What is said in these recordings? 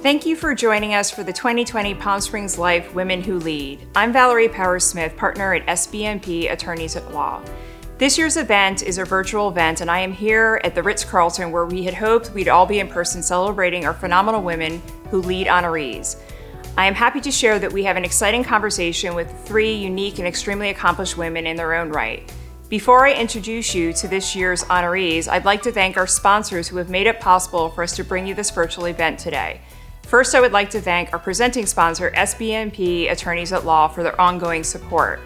Thank you for joining us for the 2020 Palm Springs Life Women Who Lead. I'm Valerie Powers-Smith, partner at SBMP Attorneys at Law. This year's event is a virtual event, and I am here at the Ritz-Carlton where we had hoped we'd all be in person celebrating our phenomenal women who lead honorees. I am happy to share that we have an exciting conversation with three unique and extremely accomplished women in their own right. Before I introduce you to this year's honorees, I'd like to thank our sponsors who have made it possible for us to bring you this virtual event today. First, I would like to thank our presenting sponsor, SBMP Attorneys at Law, for their ongoing support.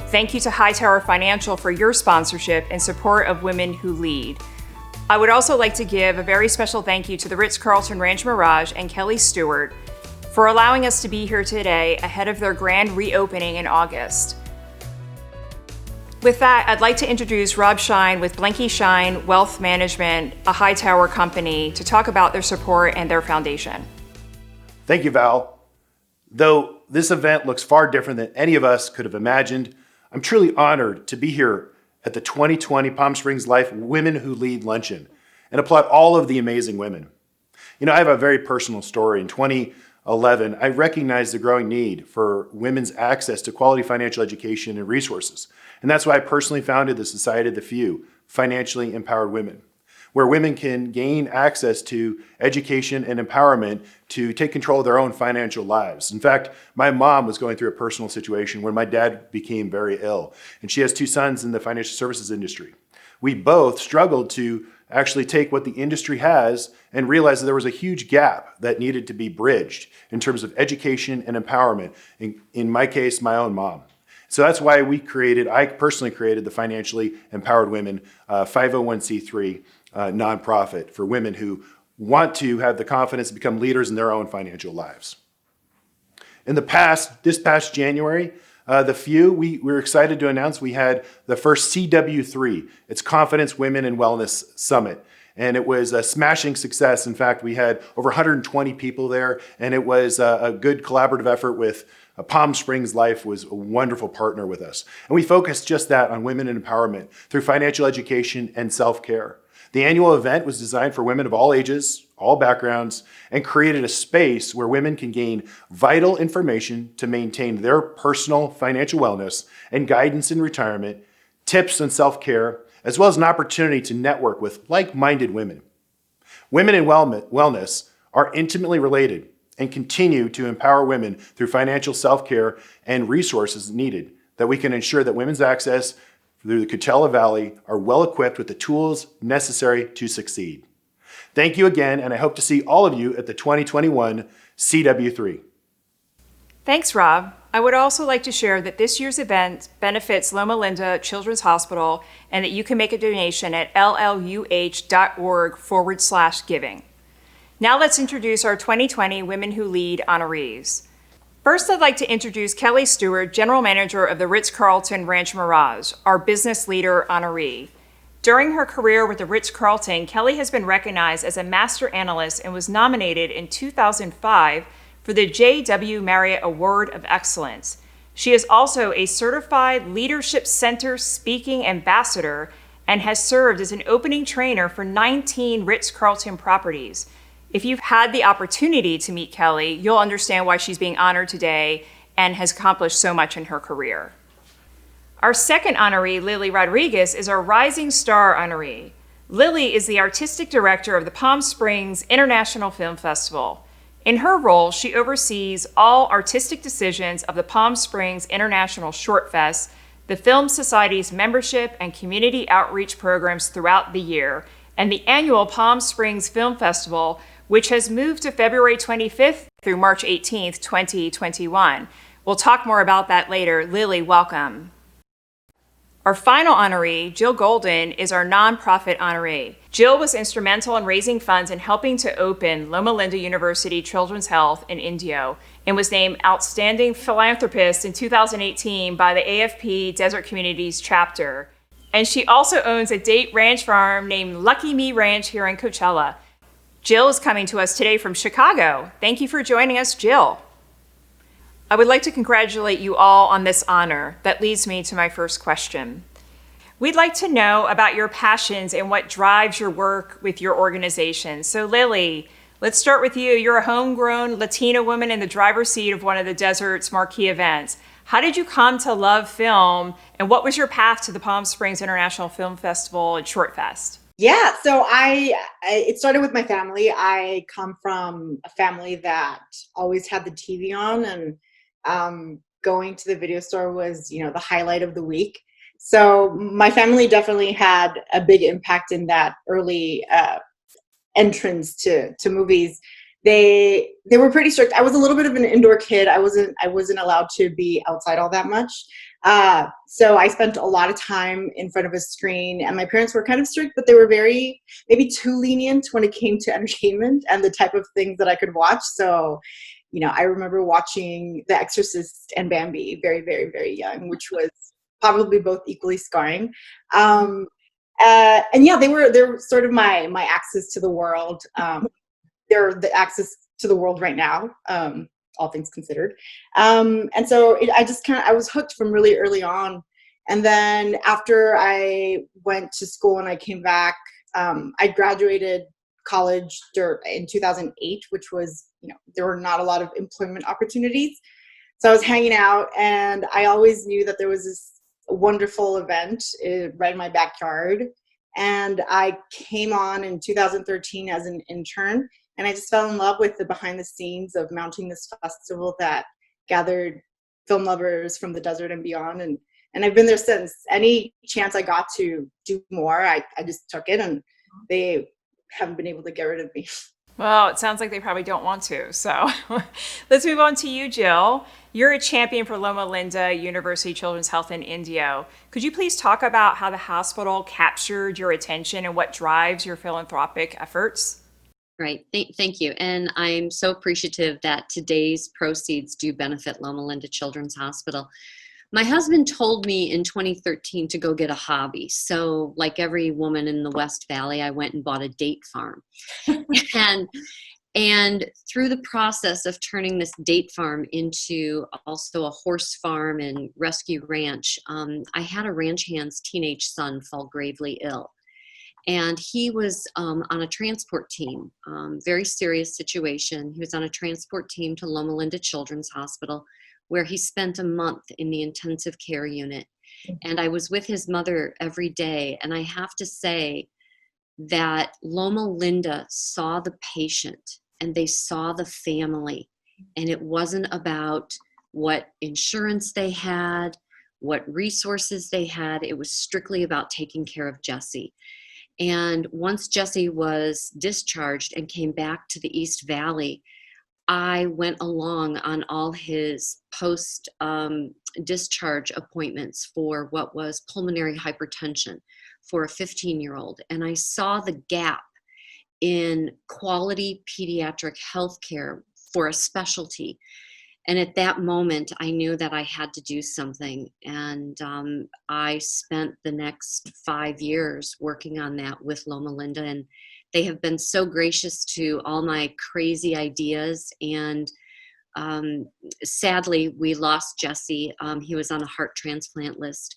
Thank you to Hightower Financial for your sponsorship and support of Women Who Lead. I would also like to give a very special thank you to the Ritz-Carlton Ranch Mirage and Kelly Stewart for allowing us to be here today ahead of their grand reopening in August. With that, I'd like to introduce Rob Schein with Blanke Schein Wealth Management, a Hightower company, to talk about their support and their foundation. Thank you, Val. Though this event looks far different than any of us could have imagined, I'm truly honored to be here at the 2020 Palm Springs Life Women Who Lead Luncheon and applaud all of the amazing women. You know, I have a very personal story. In 2011, I recognized the growing need for women's access to quality financial education and resources. And that's why I personally founded the Society of the Few, Financially Empowered Women, where women can gain access to education and empowerment to take control of their own financial lives. In fact, my mom was going through a personal situation when my dad became very ill, and she has two sons in the financial services industry. We both struggled to actually take what the industry has and realize that there was a huge gap that needed to be bridged in terms of education and empowerment, in my case, my own mom. So that's why I personally created the Financially Empowered Women 501c3 nonprofit for women who want to have the confidence to become leaders in their own financial lives. This past January, we were excited to announce we had the first CW3, it's Confidence, Women, and Wellness Summit. And it was a smashing success. In fact, we had over 120 people there, and it was a good collaborative effort with Palm Springs Life was a wonderful partner with us. And we focused just that on women and empowerment through financial education and self-care. The annual event was designed for women of all ages, all backgrounds, and created a space where women can gain vital information to maintain their personal financial wellness and guidance in retirement, tips on self-care, as well as an opportunity to network with like-minded women. Women in wellness are intimately related and continue to empower women through financial self-care and resources needed that we can ensure that women's access through the Coachella Valley are well equipped with the tools necessary to succeed. Thank you again, and I hope to see all of you at the 2021 CW3. Thanks, Rob. I would also like to share that this year's event benefits Loma Linda Children's Hospital and that you can make a donation at lluh.org/giving. Now let's introduce our 2020 Women Who Lead honorees. First, I'd like to introduce Kelly Stewart, General Manager of the Ritz-Carlton Ranch Mirage, our business leader honoree. During her career with the Ritz-Carlton, Kelly has been recognized as a master analyst and was nominated in 2005 for the J.W. Marriott Award of Excellence. She is also a certified Leadership Center speaking ambassador and has served as an opening trainer for 19 Ritz-Carlton properties. If you've had the opportunity to meet Kelly, you'll understand why she's being honored today and has accomplished so much in her career. Our second honoree, Lily Rodriguez, is our Rising Star honoree. Lily is the artistic director of the Palm Springs International Film Festival. In her role, she oversees all artistic decisions of the Palm Springs International Short Fest, the Film Society's membership and community outreach programs throughout the year, and the annual Palm Springs Film Festival, which has moved to February 25th through March 18th, 2021. We'll talk more about that later. Lily, welcome. Our final honoree, Jill Golden, is our nonprofit honoree. Jill was instrumental in raising funds and helping to open Loma Linda University Children's Health in Indio and was named Outstanding Philanthropist in 2018 by the AFP Desert Communities chapter. And she also owns a date ranch farm named Lucky Me Ranch here in Coachella. Jill is coming to us today from Chicago. Thank you for joining us, Jill. I would like to congratulate you all on this honor. That leads me to my first question. We'd like to know about your passions and what drives your work with your organization. So Lily, Let's start with you. You're a homegrown Latina woman in the driver's seat of one of the desert's marquee events. How did you come to love film, and what was your path to the Palm Springs International Film Festival and Short Fest? Yeah, so it started with my family. I come from a family that always had the TV on, and going to the video store was, the highlight of the week. So my family definitely had a big impact in that early entrance to movies. They were pretty strict. I was a little bit of an indoor kid. I wasn't allowed to be outside all that much. So I spent a lot of time in front of a screen, and my parents were kind of strict, but they were maybe too lenient when it came to entertainment and the type of things that I could watch. So, I remember watching The Exorcist and Bambi very, very, very young, which was probably both equally scarring. And yeah, they're sort of my access to the world. They're the access to the world right now, all things considered. And so I was hooked from really early on. And then after I went to school and I came back, I graduated college in 2008, which was, there were not a lot of employment opportunities. So I was hanging out, and I always knew that there was this wonderful event right in my backyard. And I came on in 2013 as an intern, and I just fell in love with the behind the scenes of mounting this festival that gathered film lovers from the desert and beyond. And I've been there since. Any chance I got to do more, I just took it, and they haven't been able to get rid of me. Well, it sounds like they probably don't want to. So let's move on to you, Jill. You're a champion for Loma Linda University Children's Health in Indio. Could you please talk about how the hospital captured your attention and what drives your philanthropic efforts? Right. Thank you. And I'm so appreciative that today's proceeds do benefit Loma Linda Children's Hospital. My husband told me in 2013 to go get a hobby. So like every woman in the West Valley, I went and bought a date farm. and through the process of turning this date farm into also a horse farm and rescue ranch, I had a ranch hand's teenage son fall gravely ill. And he was on a transport team, very serious situation. He was on a transport team to Loma Linda Children's Hospital, where he spent a month in the intensive care unit. And I was with his mother every day. And I have to say that Loma Linda saw the patient and they saw the family. And it wasn't about what insurance they had, what resources they had. It was strictly about taking care of Jesse. And once Jesse was discharged and came back to the East Valley, I went along on all his post-discharge appointments for what was pulmonary hypertension for a 15-year-old. And I saw the gap in quality pediatric health care for a specialty. And at that moment, I knew that I had to do something. And I spent the next 5 years working on that with Loma Linda. And they have been so gracious to all my crazy ideas. And sadly, we lost Jesse. He was on a heart transplant list,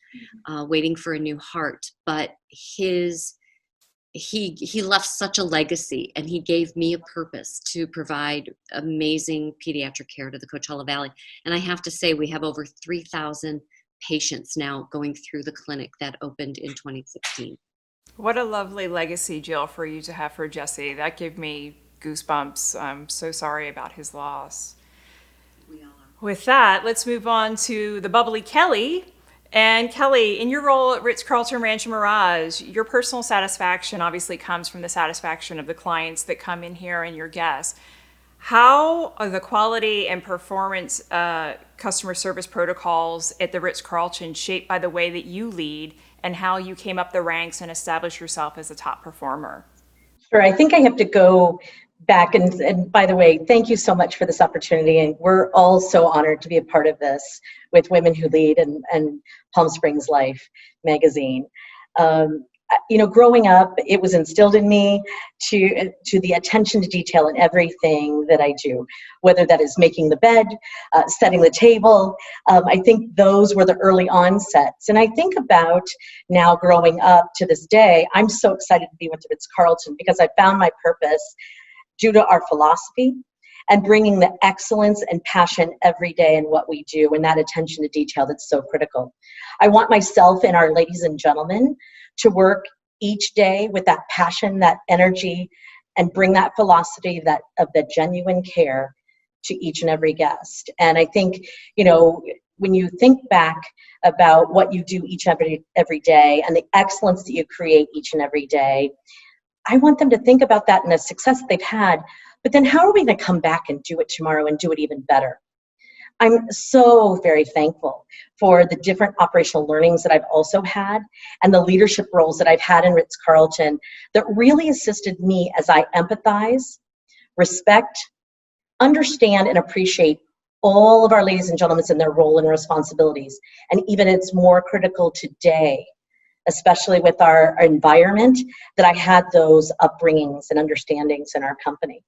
waiting for a new heart. But he left such a legacy, and he gave me a purpose to provide amazing pediatric care to the Coachella Valley. And I have to say, we have over 3,000 patients now going through the clinic that opened in 2016. What a lovely legacy, Jill, for you to have for Jesse. That gave me goosebumps. I'm so sorry about his loss. We all are. With that, let's move on to the bubbly Kelly. And Kelly, in your role at Ritz-Carlton Rancho Mirage, your personal satisfaction obviously comes from the satisfaction of the clients that come in here and your guests. How are the quality and performance customer service protocols at the Ritz-Carlton shaped by the way that you lead and how you came up the ranks and established yourself as a top performer? Sure, I think I have to go back and by the way, thank you so much for this opportunity. And we're all so honored to be a part of this with Women Who Lead and Palm Springs Life magazine. Growing up, it was instilled in me to the attention to detail in everything that I do, whether that is making the bed, setting the table. I think those were the early onsets. And I think about now growing up to this day, I'm so excited to be with the Ritz-Carlton because I found my purpose due to our philosophy and bringing the excellence and passion every day in what we do, and that attention to detail that's so critical. I want myself and our ladies and gentlemen to work each day with that passion, that energy, and bring that philosophy that of the genuine care to each and every guest. And I think, when you think back about what you do each and every day and the excellence that you create each and every day, I want them to think about that and the success that they've had, but then how are we going to come back and do it tomorrow and do it even better? I'm so very thankful for the different operational learnings that I've also had and the leadership roles that I've had in Ritz-Carlton that really assisted me as I empathize, respect, understand, and appreciate all of our ladies and gentlemen in their role and responsibilities. And even it's more critical today, especially with our environment, that I had those upbringings and understandings in our company.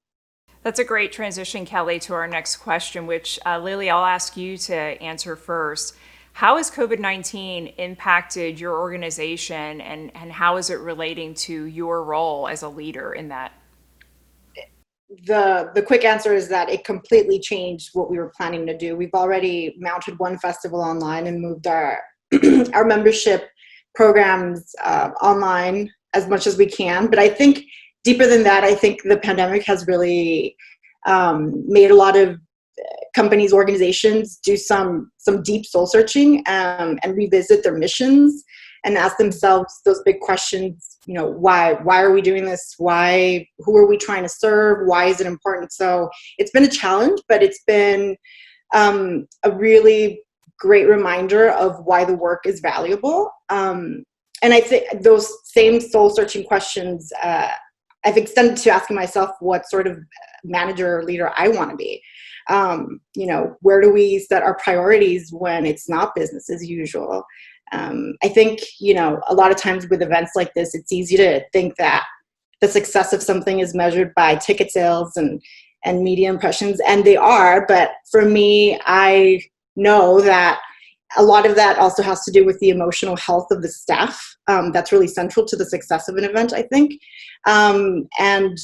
That's a great transition, Kelly, to our next question, which Lily, I'll ask you to answer first. How has COVID-19 impacted your organization, and how is it relating to your role as a leader in that? The quick answer is that it completely changed what we were planning to do. We've already mounted one festival online and moved our our membership programs online as much as we can. But I think deeper than that, I think the pandemic has really made a lot of companies, organizations do some deep soul searching and revisit their missions and ask themselves those big questions. Why are we doing this? Who are we trying to serve? Why is it important? So it's been a challenge, but it's been a really great reminder of why the work is valuable. And I think those same soul searching questions I've extended to asking myself what sort of manager or leader I want to be. Where do we set our priorities when it's not business as usual? I think, a lot of times with events like this, it's easy to think that the success of something is measured by ticket sales and media impressions, and they are. But for me, I know that a lot of that also has to do with the emotional health of the staff. That's really central to the success of an event, I think. And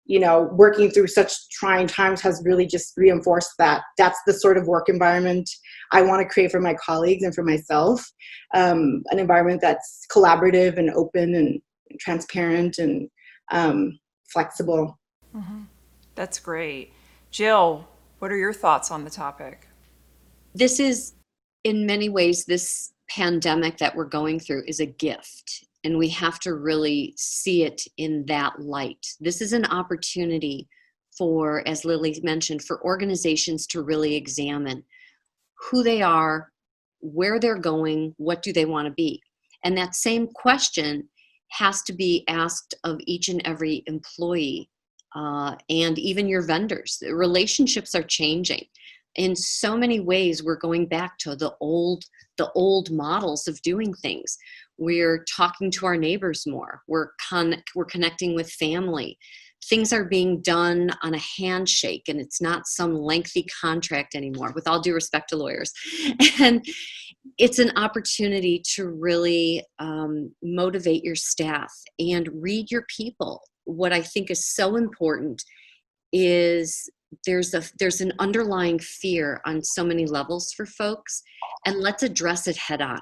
working through such trying times has really just reinforced that that's the sort of work environment I want to create for my colleagues and for myself. An environment that's collaborative and open and transparent and flexible. Mm-hmm. That's great. Jill, what are your thoughts on the topic? This is, in many ways, this pandemic that we're going through is a gift. And we have to really see it in that light. This is an opportunity for, as Lily mentioned, for organizations to really examine who they are, where they're going, what do they want to be. And that same question has to be asked of each and every employee and even your vendors. The relationships are changing. In so many ways, we're going back to the old models of doing things. We're talking to our neighbors more. We're connecting with family. Things are being done on a handshake, and it's not some lengthy contract anymore, with all due respect to lawyers. And it's an opportunity to really motivate your staff and read your people. What I think is so important is there's an underlying fear on so many levels for folks, and let's address it head on.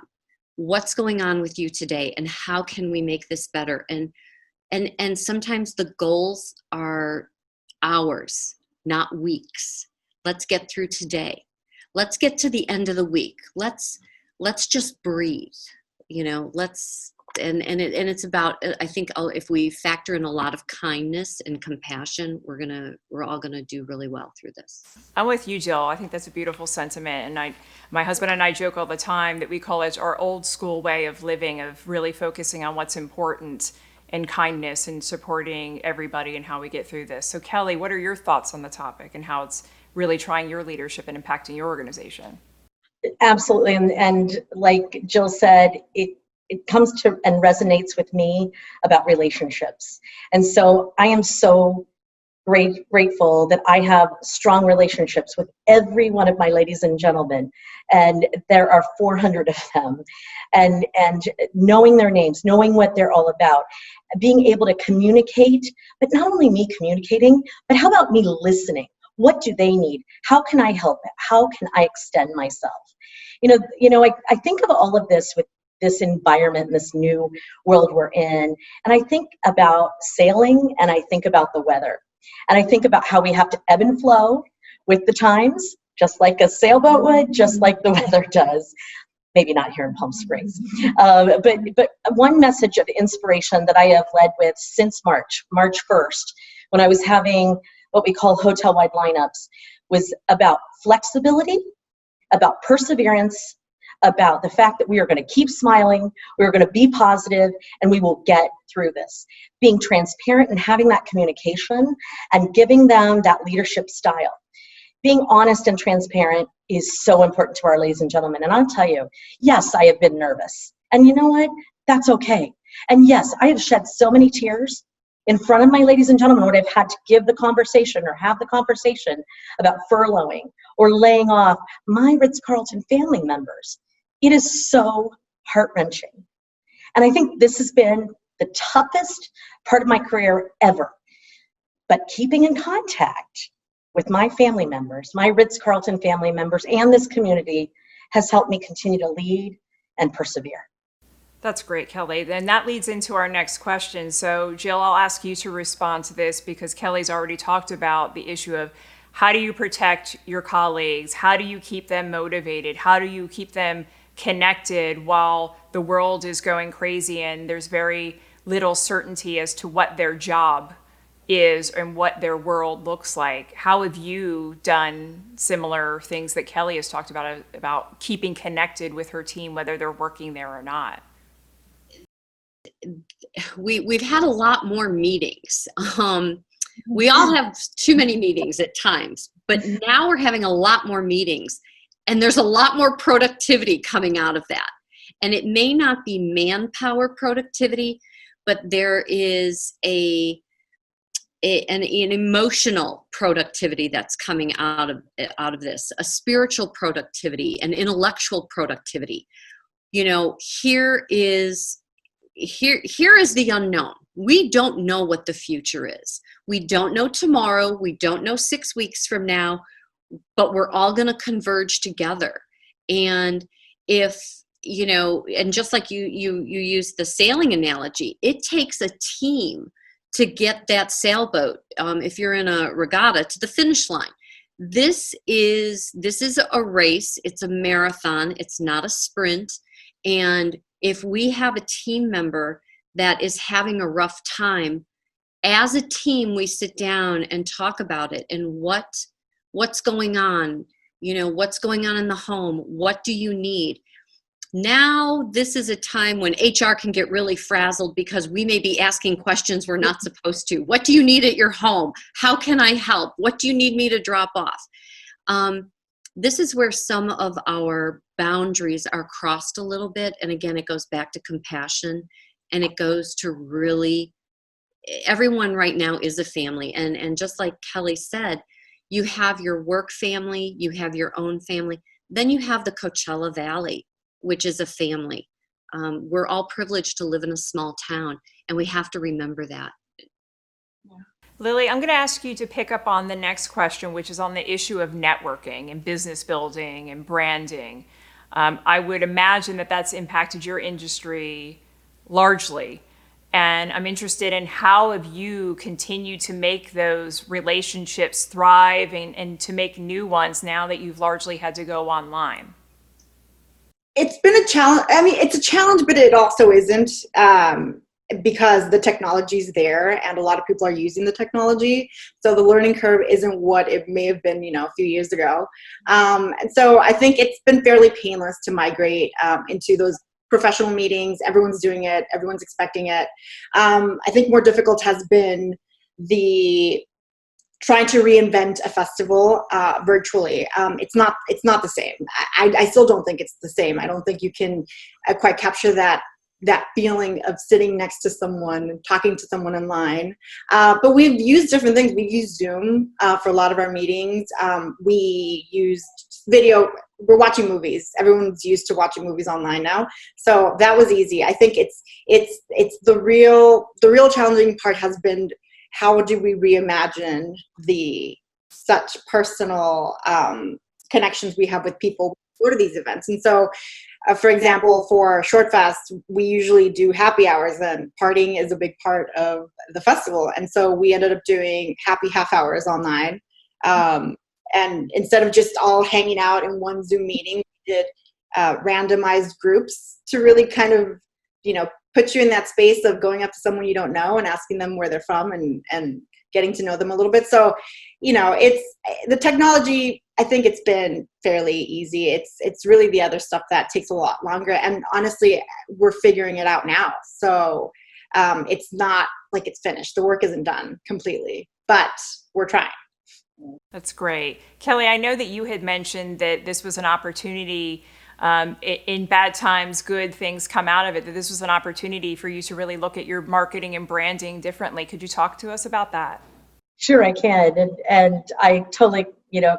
What's going on with you today, and how can we make this better? And sometimes the goals are hours, not weeks. Let's get through today. Let's get to the end of the week. Let's just breathe. It's about, I think, if we factor in a lot of kindness and compassion, we're all gonna do really well through this. I'm with you, Jill. I think that's a beautiful sentiment. And my husband and I joke all the time that we call it our old school way of living, of really focusing on what's important and kindness and supporting everybody and how we get through this. So Kelly, what are your thoughts on the topic and how it's really trying your leadership and impacting your organization? Absolutely. And like Jill said, it comes to and resonates with me about relationships. And so I am so grateful that I have strong relationships with every one of my ladies and gentlemen, and there are 400 of them, and knowing their names, knowing what they're all about, being able to communicate, but not only me communicating, but how about me listening? What do they need? How can I help? How can I extend myself? I think of all of this with this environment, this new world we're in, and I think about sailing, and I think about the weather. And I think about how we have to ebb and flow with the times, just like a sailboat would, just like the weather does. Maybe not here in Palm Springs. But one message of inspiration that I have led with since March 1st, when I was having what we call hotel-wide lineups, was about flexibility, about perseverance, about the fact that we are going to keep smiling, we are going to be positive, and we will get through this. Being transparent and having that communication and giving them that leadership style. Being honest and transparent is so important to our ladies and gentlemen. And I'll tell you, yes, I have been nervous. And you know what? That's okay. And yes, I have shed so many tears in front of my ladies and gentlemen when I've had to give the conversation or have the conversation about furloughing or laying off my Ritz-Carlton family members. It is so heart-wrenching. And I think this has been the toughest part of my career ever. But keeping in contact with my family members, my Ritz-Carlton family members, and this community has helped me continue to lead and persevere. That's great, Kelly. And that leads into our next question. So, Jill, I'll ask you to respond to this because Kelly's already talked about the issue of how do you protect your colleagues? How do you keep them motivated? How do you keep them connected while the world is going crazy and there's very little certainty as to what their job is and what their world looks like? How have you done similar things that Kelly has talked about keeping connected with her team, whether they're working there or not? We've had a lot more meetings. We all have too many meetings at times, but now we're having a lot more meetings, and there's a lot more productivity coming out of that. And it may not be manpower productivity, but there is an emotional productivity that's coming out of this, a spiritual productivity, an intellectual productivity. Here is the unknown. We don't know what the future is. We don't know tomorrow. We don't know 6 weeks from now, but we're all going to converge together. And if, and just like you use the sailing analogy, it takes a team to get that sailboat, if you're in a regatta, to the finish line. This is a race. It's a marathon. It's not a sprint. And if we have a team member that is having a rough time, as a team, we sit down and talk about it and what's going on, what's going on in the home, what do you need? Now, this is a time when HR can get really frazzled because we may be asking questions we're not supposed to. What do you need at your home? How can I help? What do you need me to drop off? This is where some of our boundaries are crossed a little bit. And again, it goes back to compassion, and it goes to really, everyone right now is a family. And just like Kelly said, you have your work family, you have your own family, then you have the Coachella Valley, which is a family. We're all privileged to live in a small town, and we have to remember that. Lily, I'm going to ask you to pick up on the next question, which is on the issue of networking and business building and branding. I would imagine that that's impacted your industry largely. And I'm interested in how have you continued to make those relationships thrive and to make new ones now that you've largely had to go online? It's been a challenge. I mean, it's a challenge, but it also isn't, because the technology's there and a lot of people are using the technology. So the learning curve isn't what it may have been, a few years ago. And so I think it's been fairly painless to migrate into those professional meetings. Everyone's doing it. Everyone's expecting it. I think more difficult has been the trying to reinvent a festival virtually. It's not the same. I still don't think it's the same. I don't think you can quite capture that that feeling of sitting next to someone, talking to someone online. But we've used different things. We use Zoom for a lot of our meetings. We used video. We're watching movies. Everyone's used to watching movies online now, so that was easy. I think it's the real challenging part has been, how do we reimagine the such personal connections we have with people who go to these events. And so, for example, for Short Fest, we usually do happy hours, and partying is a big part of the festival. And so we ended up doing happy half hours online. And instead of just all hanging out in one Zoom meeting, we did randomized groups to really kind of, put you in that space of going up to someone you don't know and asking them where they're from and getting to know them a little bit. So, it's the technology. I think it's been fairly easy. It's really the other stuff that takes a lot longer. And honestly, we're figuring it out now. So it's not like it's finished. The work isn't done completely, but we're trying. That's great. Kelly, I know that you had mentioned that this was an opportunity, in bad times, good things come out of it, that this was an opportunity for you to really look at your marketing and branding differently. Could you talk to us about that? Sure, I can. And I totally,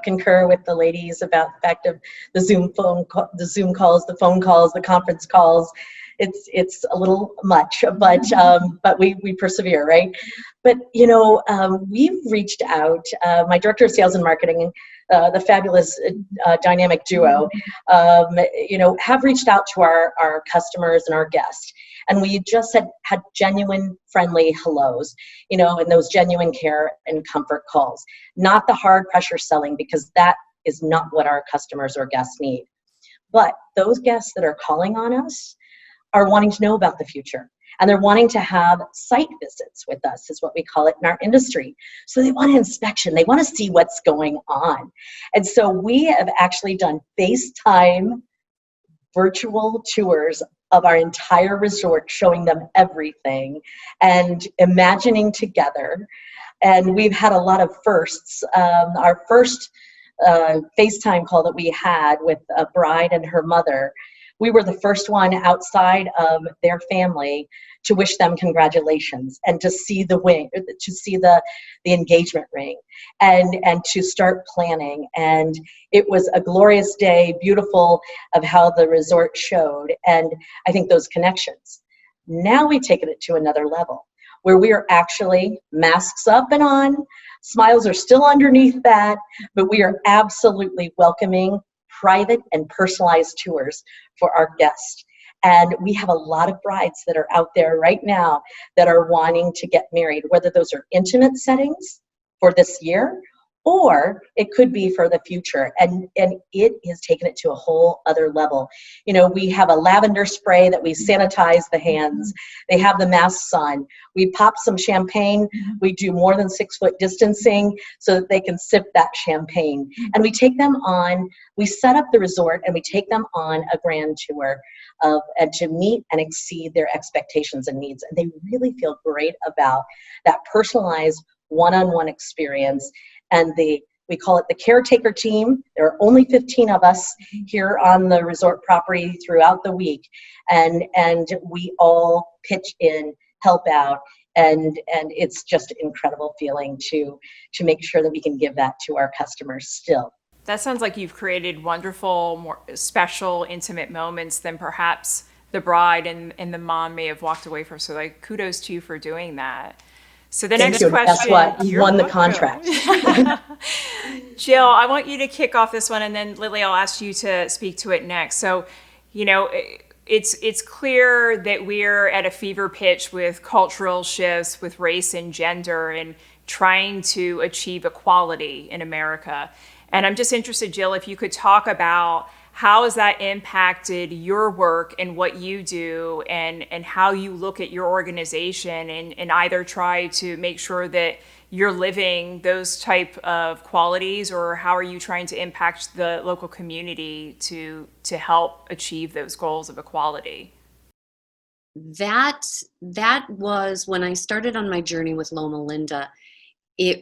concur with the ladies about the fact of the Zoom calls, the phone calls, the conference calls. It's a little much, but we persevere, right? But we've reached out. My director of sales and marketing, the fabulous dynamic duo, have reached out to our customers and our guests, and we just had genuine, friendly hellos, and those genuine care and comfort calls, not the hard pressure selling, because that is not what our customers or guests need. But those guests that are calling on us are wanting to know about the future, and they're wanting to have site visits with us, is what we call it in our industry. So they want an inspection, they want to see what's going on. And so we have actually done FaceTime virtual tours of our entire resort, showing them everything and imagining together. And we've had a lot of firsts. Our first FaceTime call that we had with a bride and her mother, we were the first one outside of their family to wish them congratulations and to see the engagement ring and to start planning. And it was a glorious day, beautiful of how the resort showed. And I think those connections. Now we've taken it to another level where we are actually masks up and on, smiles are still underneath that, but we are absolutely welcoming private and personalized tours for our guests. And we have a lot of brides that are out there right now that are wanting to get married, whether those are intimate settings for this year, or it could be for the future. And it has taken it to a whole other level. We have a lavender spray that we sanitize the hands. They have the masks on. We pop some champagne. We do more than 6 foot distancing so that they can sip that champagne. And we take them on, we set up the resort and we take them on a grand tour and to meet and exceed their expectations and needs. And they really feel great about that personalized one-on-one experience. And we call it the caretaker team. There are only 15 of us here on the resort property throughout the week. And we all pitch in, help out. And it's just an incredible feeling to make sure that we can give that to our customers still. That sounds like you've created wonderful, more special, intimate moments than perhaps the bride and the mom may have walked away from. So kudos to you for doing that. So the next question. Guess what? You won the contract. Jill, I want you to kick off this one, and then Lily, I'll ask you to speak to it next. So, it's clear that we're at a fever pitch with cultural shifts, with race and gender, and trying to achieve equality in America. And I'm just interested, Jill, if you could talk about how has that impacted your work and what you do, and how you look at your organization and either try to make sure that you're living those type of qualities, or how are you trying to impact the local community to help achieve those goals of equality? That was when I started on my journey with Loma Linda. I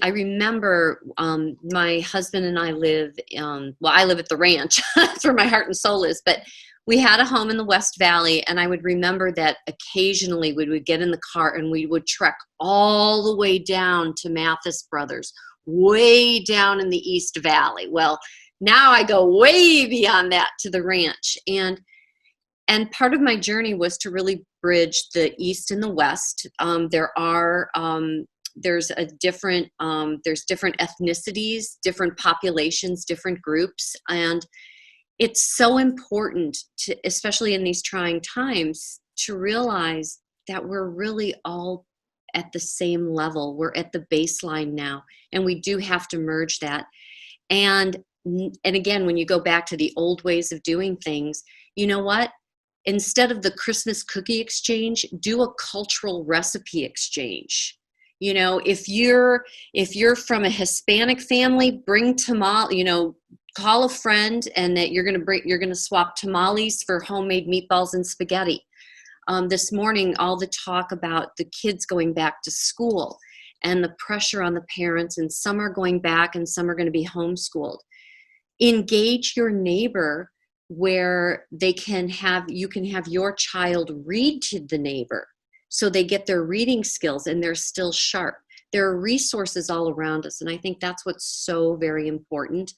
remember my husband and I live, I live at the ranch. That's where my heart and soul is, but We had a home in the West Valley, and I would remember that occasionally we would get in the car and we would trek all the way down to Mathis Brothers, way down in the East Valley. Well, now I go way beyond that to the ranch. And part of my journey was to really bridge the East and the West. There's different ethnicities, different populations, different groups, and it's so important to, especially in these trying times, to realize that we're really all at the same level. We're at the baseline now, and we do have to merge that. And again, when you go back to the old ways of doing things, you know what? Instead of the Christmas cookie exchange, do a cultural recipe exchange. You know, if you're from a Hispanic family, bring tamale, call a friend and that you're going to swap tamales for homemade meatballs and spaghetti. This morning, all the talk about the kids going back to school and the pressure on the parents, and some are going back and some are going to be homeschooled. Engage your neighbor where you can have your child read to the neighbor so they get their reading skills and they're still sharp. There are resources all around us, and I think that's what's so very important.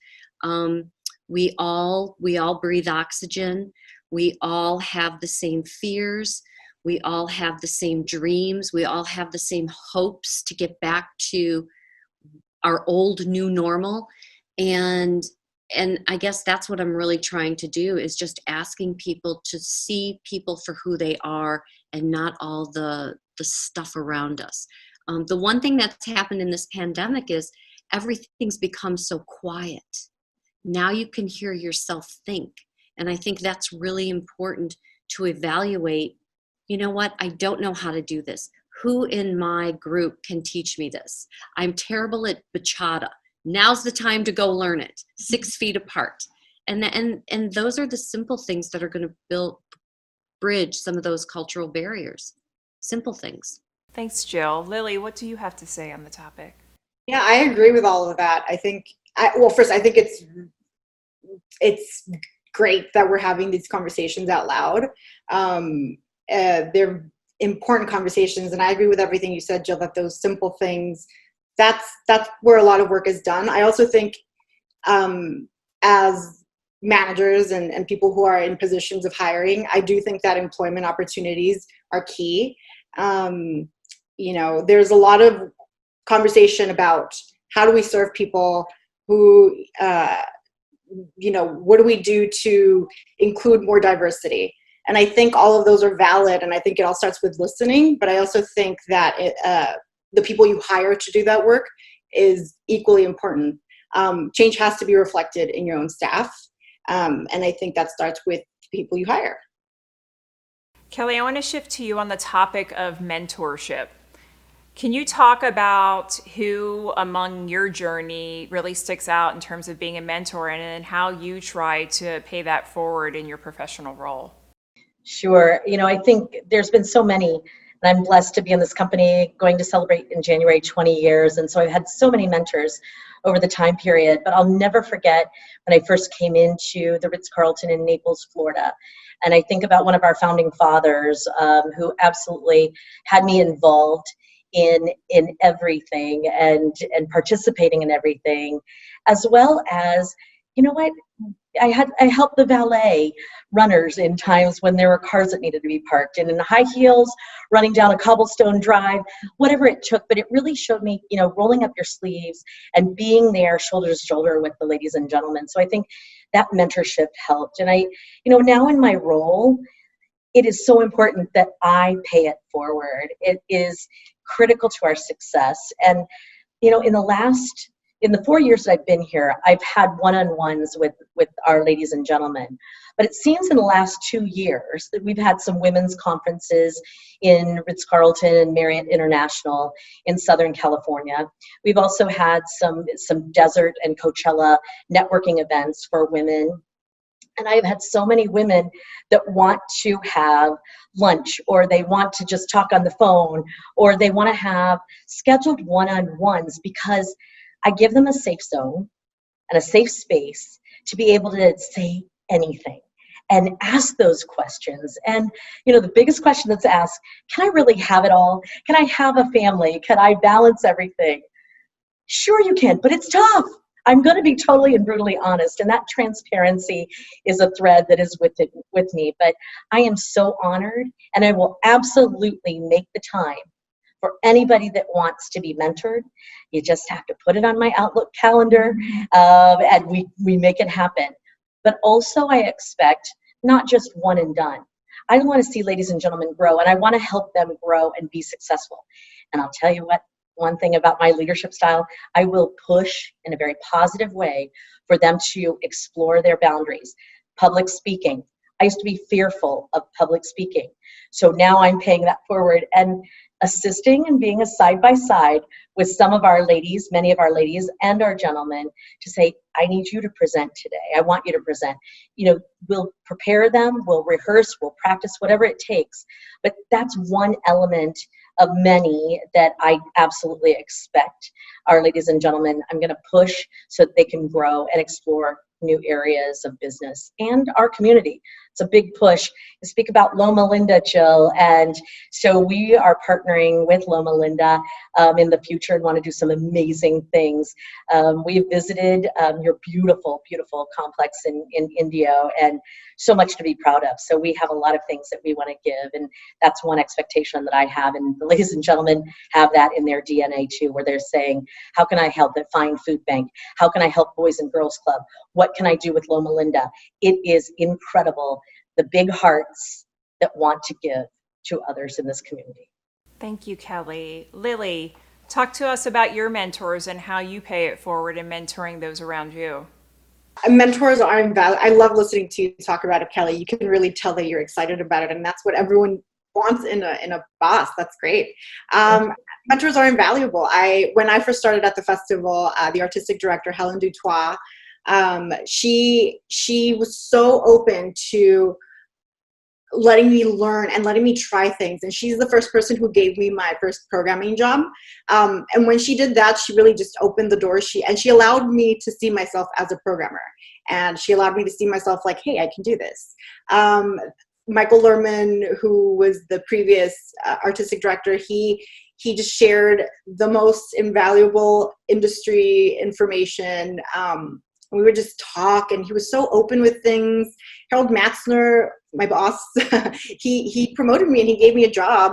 We all breathe oxygen. We all have the same fears. We all have the same dreams. We all have the same hopes to get back to our old new normal. And I guess that's what I'm really trying to do, is just asking people to see people for who they are and not all the stuff around us. The one thing that's happened in this pandemic is everything's become so quiet. Now you can hear yourself think. And I think that's really important to evaluate. You know what? I don't know how to do this. Who in my group can teach me this? I'm terrible at bachata. Now's the time to go learn it, 6 feet apart. And those are the simple things that are going to bridge some of those cultural barriers. Simple things. Thanks, Jill. Lily, what do you have to say on the topic? Yeah, I agree with all of that. I think it's great that we're having these conversations out loud. They're important conversations, and I agree with everything you said, Jill, that those simple things, that's where a lot of work is done. I also think as managers and people who are in positions of hiring, I do think that employment opportunities are key. There's a lot of conversation about how do we serve people who, what do we do to include more diversity? And I think all of those are valid, and I think it all starts with listening, but I also think that the people you hire to do that work is equally important. Change has to be reflected in your own staff, and I think that starts with the people you hire. Kelly, I want to shift to you on the topic of mentorship. Can you talk about who among your journey really sticks out in terms of being a mentor, and then how you try to pay that forward in your professional role? Sure. I think there's been so many, and I'm blessed to be in this company going to celebrate in January 20 years. And so I've had so many mentors over the time period, but I'll never forget when I first came into the Ritz-Carlton in Naples, Florida. And I think about one of our founding fathers who absolutely had me involved in everything and participating in everything, as well as, I helped the valet runners in times when there were cars that needed to be parked, and in high heels, running down a cobblestone drive, whatever it took. But it really showed me, rolling up your sleeves and being there shoulder to shoulder with the ladies and gentlemen. So I think that mentorship helped. And now in my role, it is so important that I pay it forward. It is critical to our success. And, in the 4 years that I've been here, I've had one-on-ones with our ladies and gentlemen. But it seems in the last 2 years that we've had some women's conferences in Ritz-Carlton and Marriott International in Southern California. We've also had some desert and Coachella networking events for women. And I've had so many women that want to have lunch, or they want to just talk on the phone, or they want to have scheduled one-on-ones, because I give them a safe zone and a safe space to be able to say anything. and ask those questions. And, the biggest question that's asked, can I really have it all? Can I have a family? Can I balance everything? Sure you can, but it's tough. I'm going to be totally and brutally honest, and that transparency is a thread that is with me. But I am so honored, and I will absolutely make the time for anybody that wants to be mentored. You just have to put it on my Outlook calendar, and we make it happen. But also, I expect not just one and done. I want to see ladies and gentlemen grow, and I want to help them grow and be successful. And I'll tell you what. One thing about my leadership style, I will push in a very positive way for them to explore their boundaries. Public speaking. I used to be fearful of public speaking. So now I'm paying that forward and assisting and being a side-by-side with some of our ladies, many of our ladies and our gentlemen to say, I need you to present today. I want you to present. We'll prepare them, we'll rehearse, we'll practice, whatever it takes. But that's one element of many that I absolutely expect our ladies and gentlemen, I'm going to push so that they can grow and explore new areas of business and our community. It's a big push. I speak about Loma Linda, Jill, and so we are partnering with Loma Linda in the future and want to do some amazing things. We've visited your beautiful, beautiful complex in Indio, and so much to be proud of. So we have a lot of things that we want to give, and that's one expectation that I have, and the ladies and gentlemen have that in their DNA too, where they're saying, how can I help at Find Food Bank? How can I help Boys and Girls Club? What can I do with Loma Linda? It is incredible, the big hearts that want to give to others in this community. Thank you, Kelly. Lily, talk to us about your mentors and how you pay it forward in mentoring those around you. Mentors are invaluable. I love listening to you talk about it, Kelly. You can really tell that you're excited about it, and that's what everyone wants in a boss. That's great. Mentors are invaluable. When I first started at the festival, the artistic director, Helen Dutois, she was so open to letting me learn and letting me try things. And she's the first person who gave me my first programming job. And when she did that, she really just opened the door. She allowed me to see myself as a programmer. And she allowed me to see myself like, hey, I can do this. Michael Lerman, who was the previous artistic director, he just shared the most invaluable industry information. We would just talk, and he was so open with things. Harold Matzner, my boss, he promoted me and he gave me a job.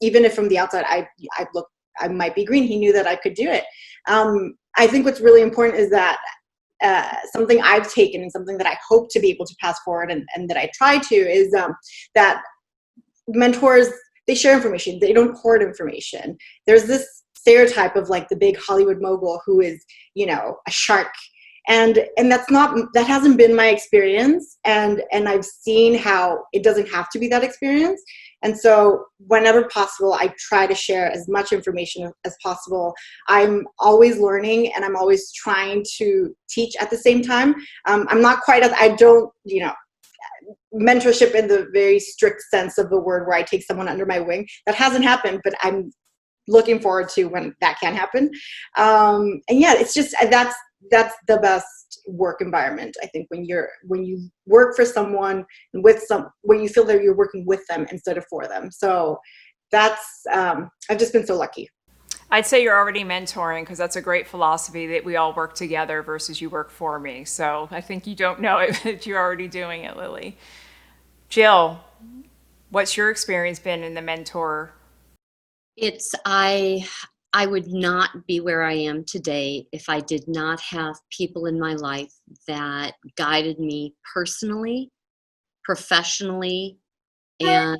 Even if from the outside I might be green, he knew that I could do it. I think what's really important is that something I've taken and something that I hope to be able to pass forward and that I try to is that mentors, they share information. They don't hoard information. There's this stereotype of like the big Hollywood mogul who is, a shark. And that hasn't been my experience. And I've seen how it doesn't have to be that experience. And so whenever possible, I try to share as much information as possible. I'm always learning and I'm always trying to teach at the same time. I'm not quite mentorship in the very strict sense of the word where I take someone under my wing. That hasn't happened, but I'm looking forward to when that can happen. And yeah, it's just, that's the best work environment. I think when you work for someone and when you feel that you're working with them instead of for them. So that's, I've just been so lucky. I'd say you're already mentoring because that's a great philosophy that we all work together versus you work for me. So I think you don't know it, but you're already doing it, Lily. Jill, what's your experience been in the mentor? I would not be where I am today if I did not have people in my life that guided me personally, professionally, and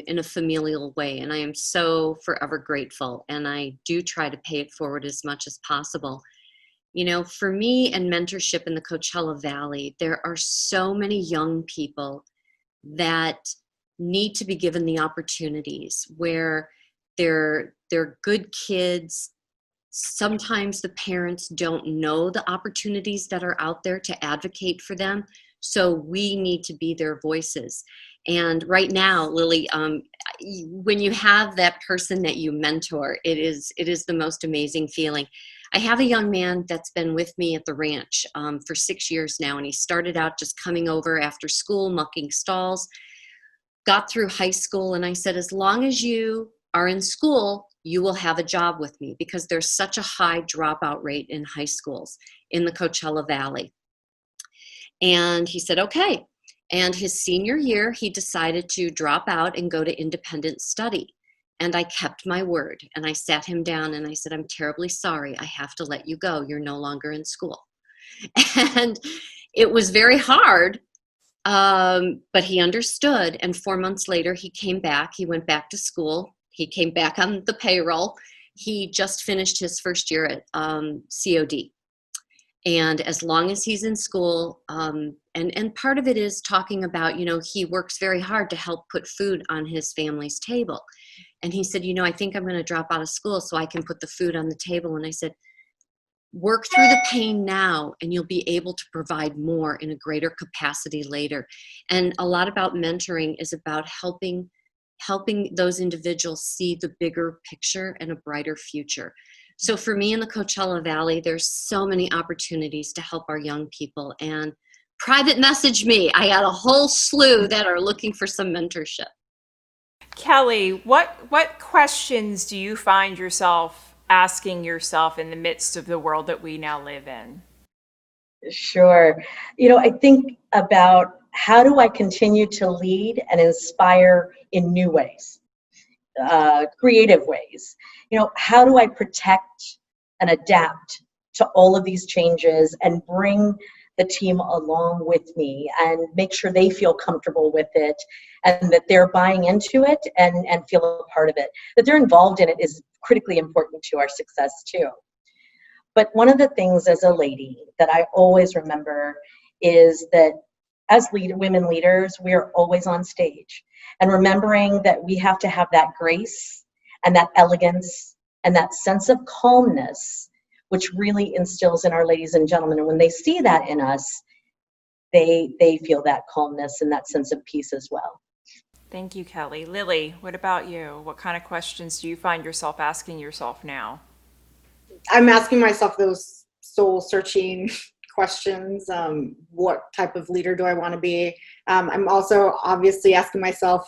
in a familial way. And I am so forever grateful. And I do try to pay it forward as much as possible. For me and mentorship in the Coachella Valley, there are so many young people that need to be given the opportunities where they're good kids. Sometimes the parents don't know the opportunities that are out there to advocate for them. So we need to be their voices. And right now, Lily, when you have that person that you mentor, it is the most amazing feeling. I have a young man that's been with me at the ranch for 6 years now, and he started out just coming over after school, mucking stalls, got through high school, and I said, as long as you are in school, you will have a job with me, because there's such a high dropout rate in high schools in the Coachella Valley. And he said, okay. And his senior year, he decided to drop out and go to independent study. And I kept my word, and I sat him down and I said, I'm terribly sorry. I have to let you go. You're no longer in school. And it was very hard, but he understood. And 4 months later, he came back. He went back to school. He came back on the payroll. He just finished his first year at COD. And as long as he's in school, and part of it is talking about, he works very hard to help put food on his family's table. And he said, I think I'm going to drop out of school so I can put the food on the table. And I said, work through the pain now, and you'll be able to provide more in a greater capacity later. And a lot about mentoring is about helping those individuals see the bigger picture and a brighter future. So for me in the Coachella Valley, there's so many opportunities to help our young people. And private message me. I got a whole slew that are looking for some mentorship. Kelly, what questions do you find yourself asking yourself in the midst of the world that we now live in? Sure. I think about, how do I continue to lead and inspire in new ways, creative ways? How do I protect and adapt to all of these changes and bring the team along with me and make sure they feel comfortable with it and that they're buying into it and feel a part of it, that they're involved in it is critically important to our success too. But one of the things as a lady that I always remember is that as women leaders, we are always on stage, and remembering that we have to have that grace and that elegance and that sense of calmness, which really instills in our ladies and gentlemen. And when they see that in us, they feel that calmness and that sense of peace as well. Thank you, Kelly. Lily, what about you? What kind of questions do you find yourself asking yourself now? I'm asking myself those soul-searching questions. What type of leader do I want to be? I'm also obviously asking myself,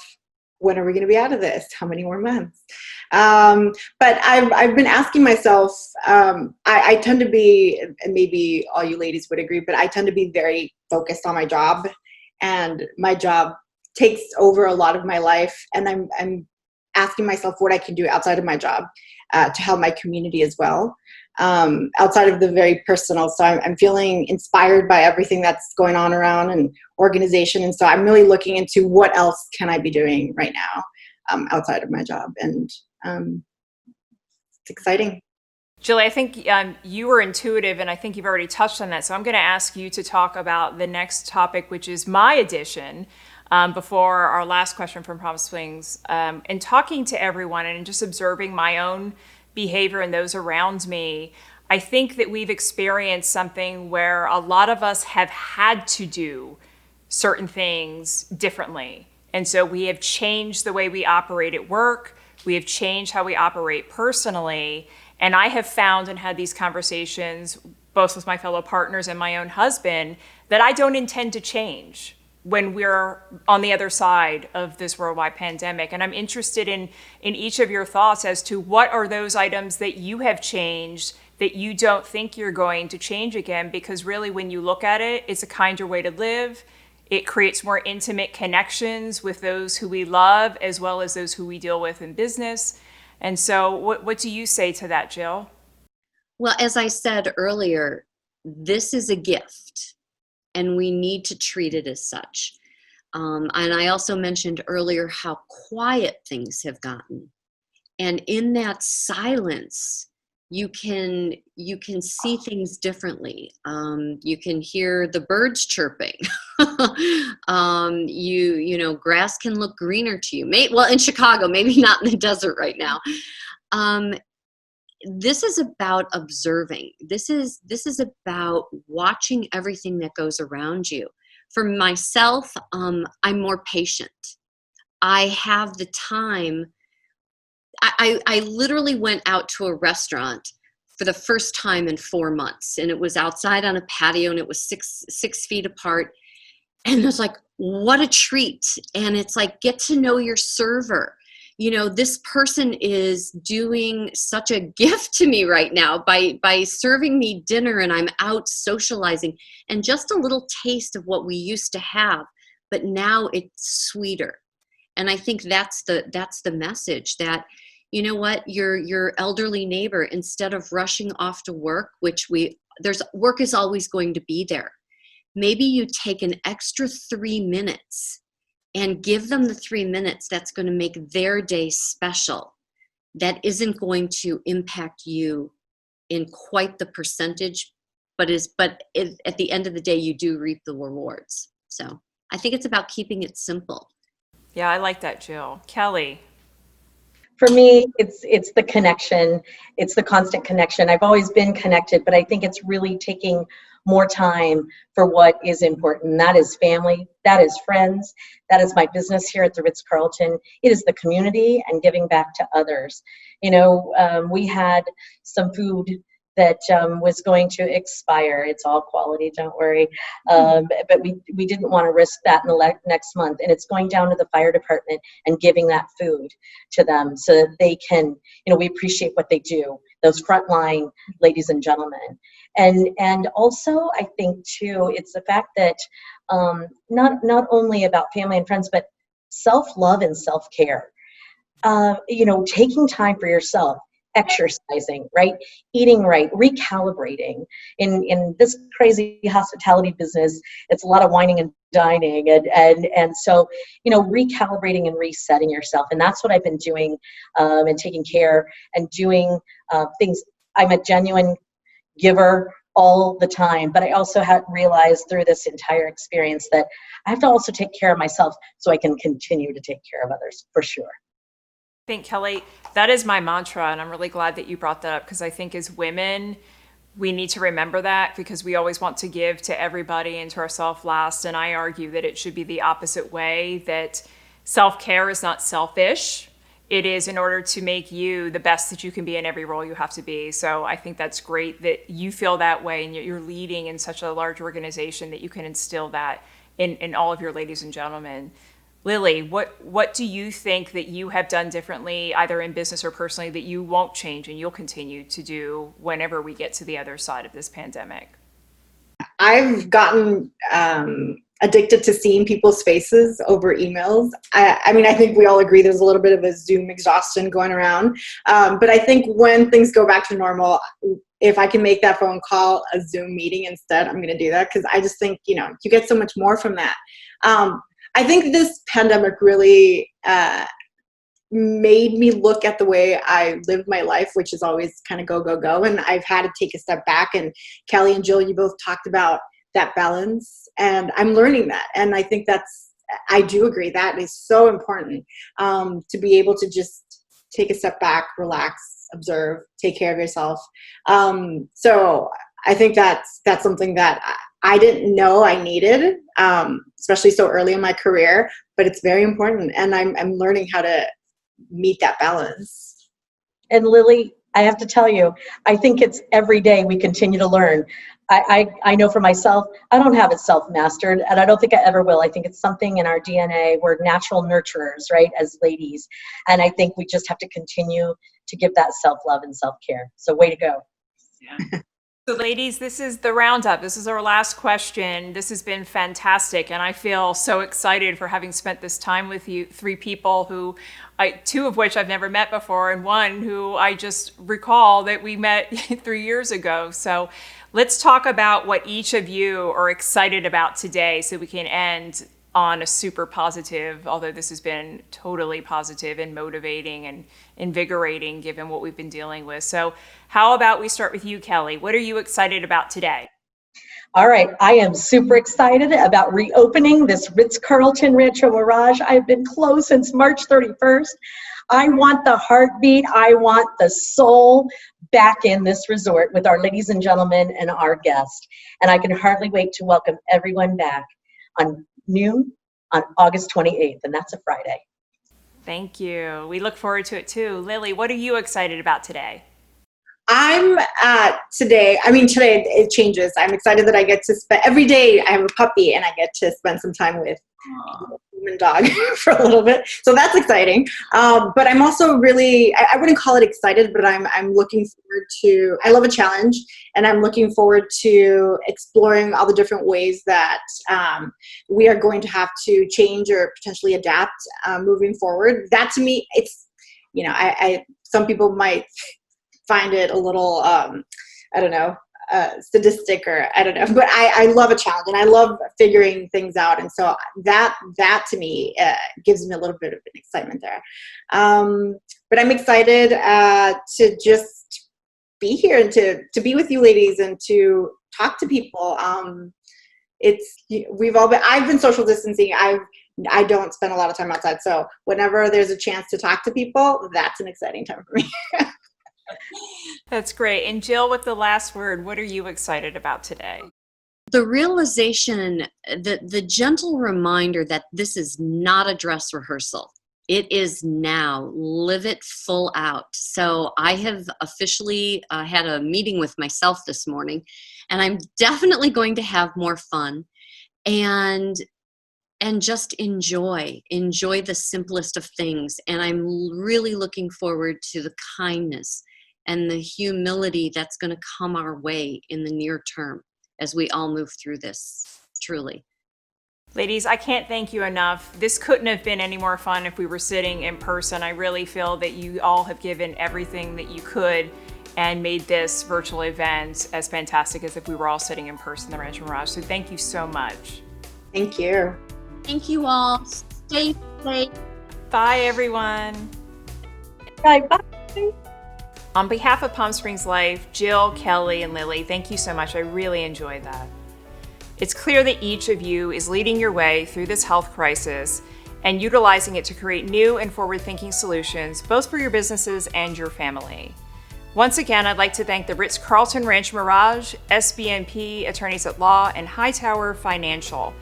when are we going to be out of this? How many more months? But I've been asking myself, I tend to be, and maybe all you ladies would agree, but I tend to be very focused on my job, and my job takes over a lot of my life. And I'm asking myself what I can do outside of my job to help my community as well, outside of the very personal. So I'm feeling inspired by everything that's going on around an organization. And so I'm really looking into what else can I be doing right now outside of my job. And it's exciting. Julie, I think you were intuitive, and I think you've already touched on that. So I'm going to ask you to talk about the next topic, which is my addition, before our last question from Palm Springs. And talking to everyone and just observing my own behavior and those around me, I think that we've experienced something where a lot of us have had to do certain things differently. And so we have changed the way we operate at work. We have changed how we operate personally. And I have found and had these conversations, both with my fellow partners and my own husband, that I don't intend to change when we're on the other side of this worldwide pandemic. And I'm interested in each of your thoughts as to what are those items that you have changed that you don't think you're going to change again, because really when you look at it, it's a kinder way to live. It creates more intimate connections with those who we love as well as those who we deal with in business. And so what do you say to that, Jill? Well, as I said earlier, this is a gift, and we need to treat it as such. And I also mentioned earlier how quiet things have gotten. And in that silence, you can see things differently. You can hear the birds chirping. Grass can look greener to you. Well, in Chicago, maybe not in the desert right now. This is about observing. This is about watching everything that goes around you. For myself, I'm more patient. I have the time. I literally went out to a restaurant for the first time in 4 months. And it was outside on a patio, and it was six feet apart. And it was like, what a treat. And it's like, get to know your server. This person is doing such a gift to me right now by serving me dinner, and I'm out socializing, and just a little taste of what we used to have, but now it's sweeter. And I think that's the message, that, you know what, your elderly neighbor, instead of rushing off to work, which work is always going to be there. Maybe you take an extra 3 minutes and give them the 3 minutes that's going to make their day special. That isn't going to impact you in quite the percentage, but at the end of the day, you do reap the rewards. So I think it's about keeping it simple. Yeah, I like that, Jill. Kelly. For me, it's the connection. It's the constant connection. I've always been connected, but I think it's really taking more time for what is important. That is family, that is friends, that is my business here at the Ritz-Carlton. It is the community and giving back to others. We had some food that was going to expire. It's all quality, don't worry. But we didn't want to risk that in the next month. And it's going down to the fire department and giving that food to them so that they can, we appreciate what they do, those frontline ladies and gentlemen. And also, I think, too, it's the fact that not only about family and friends, but self-love and self-care. Taking time for yourself, exercising, right? Eating right, recalibrating. In this crazy hospitality business, it's a lot of whining and dining. And so, recalibrating and resetting yourself. And that's what I've been doing and taking care and doing things. I'm a genuine giver all the time, but I also had realized through this entire experience that I have to also take care of myself so I can continue to take care of others, for sure. I think, Kelly, that is my mantra, and I'm really glad that you brought that up, because I think as women, we need to remember that, because we always want to give to everybody and to ourselves last, and I argue that it should be the opposite way, that self-care is not selfish. It is in order to make you the best that you can be in every role you have to be. So I think that's great that you feel that way, and you're leading in such a large organization that you can instill that in all of your ladies and gentlemen. Lily, what do you think that you have done differently, either in business or personally, that you won't change and you'll continue to do whenever we get to the other side of this pandemic? I've gotten addicted to seeing people's faces over emails. I think we all agree there's a little bit of a Zoom exhaustion going around. But I think when things go back to normal, if I can make that phone call a Zoom meeting instead, I'm going to do that, because I just think, you get so much more from that. I think this pandemic really made me look at the way I lived my life, which is always kind of go, go, go. And I've had to take a step back. And Kelly and Jill, you both talked about that balance. And I'm learning that. And I think I do agree that is so important, to be able to just take a step back, relax, observe, take care of yourself. So I think that's something that I didn't know I needed, especially so early in my career, but it's very important. And I'm learning how to meet that balance. And Lily, I have to tell you, I think it's every day we continue to learn. I know for myself, I don't have it self-mastered, and I don't think I ever will. I think it's something in our DNA. We're natural nurturers, right, as ladies. And I think we just have to continue to give that self-love and self-care. So way to go. Yeah. So ladies, this is the roundup. This is our last question. This has been fantastic, and I feel so excited for having spent this time with you, three people who, two of which I've never met before, and one who I just recall that we met 3 years ago. So let's talk about what each of you are excited about today, so we can end on a super positive, although this has been totally positive and motivating and invigorating given what we've been dealing with. So how about we start with you, Kelly? What are you excited about today? All right, I am super excited about reopening this Ritz-Carlton Rancho Mirage. I've been closed since March 31st. I want the heartbeat, I want the soul back in this resort with our ladies and gentlemen and our guests. And I can hardly wait to welcome everyone back on noon on August 28th, and that's a Friday. Thank you. We look forward to it too. Lily, what are you excited about today? I'm today it changes. I'm excited that I get to spend every day. I have a puppy and I get to spend some time with the human dog for a little bit. So that's exciting. But I'm also really, I wouldn't call it excited, but I'm looking forward to, I love a challenge, and I'm looking forward to exploring all the different ways that we are going to have to change or potentially adapt moving forward. That to me, it's, some people might find it a little, sadistic, or I don't know, but I love a challenge and I love figuring things out. And so that to me gives me a little bit of an excitement there. But I'm excited to just be here and to be with you ladies and to talk to people. I've been social distancing. I don't spend a lot of time outside. So whenever there's a chance to talk to people, that's an exciting time for me. That's great. And Jill, with the last word, what are you excited about today? The realization, the gentle reminder that this is not a dress rehearsal. It is now. Live it full out. So I have officially had a meeting with myself this morning, and I'm definitely going to have more fun and just enjoy the simplest of things. And I'm really looking forward to the kindness and the humility that's going to come our way in the near term as we all move through this, truly. Ladies, I can't thank you enough. This couldn't have been any more fun if we were sitting in person. I really feel that you all have given everything that you could and made this virtual event as fantastic as if we were all sitting in person in the Rancho Mirage. So thank you so much. Thank you. Thank you all. Stay safe. Bye, everyone. Bye-bye. On behalf of Palm Springs Life, Jill, Kelly, and Lily, thank you so much. I really enjoyed that. It's clear that each of you is leading your way through this health crisis and utilizing it to create new and forward-thinking solutions, both for your businesses and your family. Once again, I'd like to thank the Ritz-Carlton Rancho Mirage, SBNP Attorneys at Law, and Hightower Financial.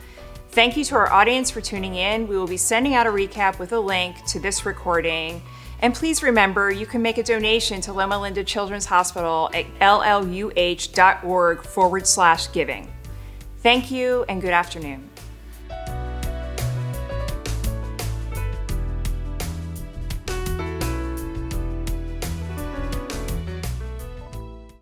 Thank you to our audience for tuning in. We will be sending out a recap with a link to this recording. And please remember, you can make a donation to Loma Linda Children's Hospital at lluh.org/giving. Thank you and good afternoon.